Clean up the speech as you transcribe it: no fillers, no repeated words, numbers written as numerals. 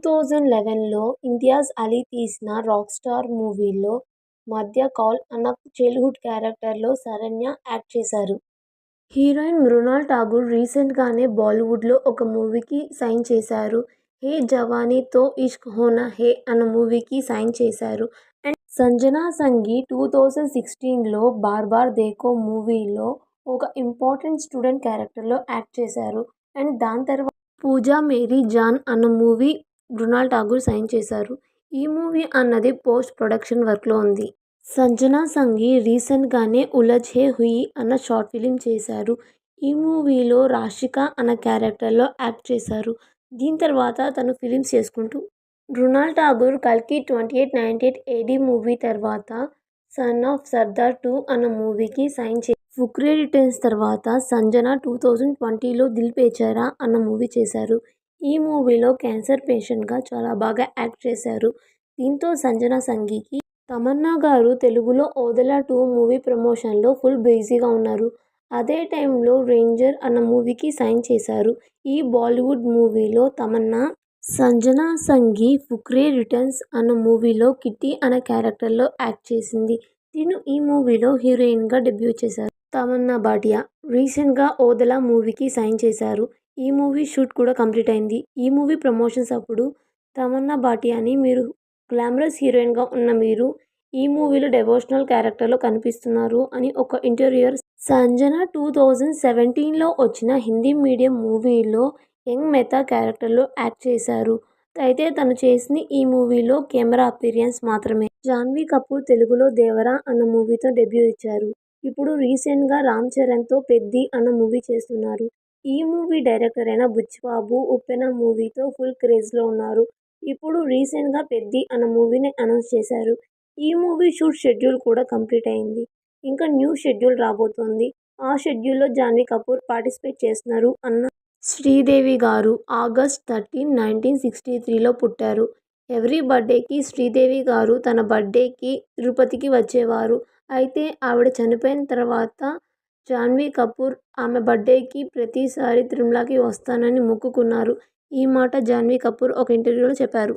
2011లో ఇంతియాజ్ అలీ తీసిన 'rock star' మూవీలో మధ్య కౌల్ అన్న చైల్డ్హుడ్ క్యారెక్టర్లో శరణ్య యాక్ట్ చేశారు. హీరోయిన్ మృణాల్ ఠాగూర్ రీసెంట్గానే బాలీవుడ్లో ఒక మూవీకి సైన్ చేశారు. 'హే జవానీ తో ఇష్క్ హోనా హే' అన్న మూవీకి సైన్ చేశారు. అండ్ సంజనా సంఘీ 2016లో 'బార్ బార్ దేఖో' మూవీలో ఒక ఇంపార్టెంట్ స్టూడెంట్ క్యారెక్టర్లో యాక్ట్ చేశారు. అండ్ దాని తర్వాత 'పూజా మేరీ జాన్' అన్న మూవీ మృణాల్ ఠాగూర్ సైన్ చేశారు. ఈ మూవీ అన్నది పోస్ట్ ప్రొడక్షన్ వర్క్లో ఉంది. సంజనా సంఘీ రీసెంట్గానే 'ఉలझे हुई' అన్న షార్ట్ ఫిలిం చేశారు. ఈ మూవీలో రాశిక అన్న క్యారెక్టర్లో యాక్ట్ చేశారు. దీని తర్వాత తను ఫిలిమ్స్ చేసుకుంటూ మృణాల్ ఠాగూర్ 'కల్కి 2898 ఏడీ' మూవీ తర్వాత 'సన్ ఆఫ్ సర్దార్ 2' అన్న మూవీకి సైన్ చేశారు. 'ఫుక్రే రిటర్న్స్' తర్వాత సంజన 2020లో 'దిల్ బేచారా' అన్న మూవీ చేశారు. ఈ మూవీలో క్యాన్సర్ పేషెంట్గా చాలా బాగా యాక్ట్ చేశారు. దీంతో సంజనా సంఘీకి తమన్నా గారు తెలుగులో 'ఓదెల 2' మూవీ ప్రమోషన్లో ఫుల్ బిజీగా ఉన్నారు. అదే టైంలో 'రేంజర్' అన్న మూవీకి సైన్ చేశారు. ఈ బాలీవుడ్ మూవీలో తమన్నా, సంజనా సంఘీ 'ఫుక్రే రిటర్న్స్' అన్న మూవీలో కిట్టి అనే క్యారెక్టర్లో యాక్ట్ చేసింది. తిను ఈ మూవీలో హీరోయిన్గా డెబ్యూ చేశారు. తమన్నా భాటియా రీసెంట్గా 'ఓదెల' మూవీకి సైన్ చేశారు. ఈ మూవీ షూట్ కూడా కంప్లీట్ అయింది. ఈ మూవీ ప్రమోషన్స్ అప్పుడు తమన్నా భాటియాని మీరు గ్లామరస్ హీరోయిన్గా ఉన్న మీరు ఈ మూవీలో డెవోషనల్ క్యారెక్టర్లో కనిపిస్తున్నారు అని ఒక ఇంటర్వ్యూయర్ సంజన 2017లో వచ్చిన హిందీ మీడియం మూవీలో యంగ్ మెహతా క్యారెక్టర్లో యాక్ట్ చేశారు. అయితే తను చేసింది ఈ మూవీలో కెమెరా అపీరియన్స్ మాత్రమే. జాన్వీ కపూర్ తెలుగులో 'దేవరా' అన్న మూవీతో డెబ్యూ ఇచ్చారు. ఇప్పుడు రీసెంట్గా రామ్ చరణ్తో 'పెద్ది' అన్న మూవీ చేస్తున్నారు. ఈ మూవీ డైరెక్టర్ అయిన బుచ్చిబాబు 'ఉప్పెన' మూవీతో ఫుల్ క్రేజ్లో ఉన్నారు. ఇప్పుడు రీసెంట్గా 'పెద్ది' అన్న మూవీని అనౌన్స్ చేశారు. ఈ మూవీ షూట్ షెడ్యూల్ కూడా కంప్లీట్ అయింది. ఇంకా న్యూ షెడ్యూల్ రాబోతోంది. ఆ షెడ్యూల్లో జాన్వీ కపూర్ పార్టిసిపేట్ చేస్తున్నారు అన్న శ్రీదేవి గారు ఆగస్ట్ 13, 1963లో పుట్టారు. ఎవ్రీ బర్త్డేకి శ్రీదేవి గారు తన బర్త్డేకి తిరుపతికి వచ్చేవారు. అయితే ఆవిడ చనిపోయిన తర్వాత జాన్వీ కపూర్ ఆమె బర్త్డేకి ప్రతిసారి తిరుమలకి వస్తానని మొక్కుకున్నారు. ఈ మాట జాన్వీ కపూర్ ఒక ఇంటర్వ్యూలో చెప్పారు.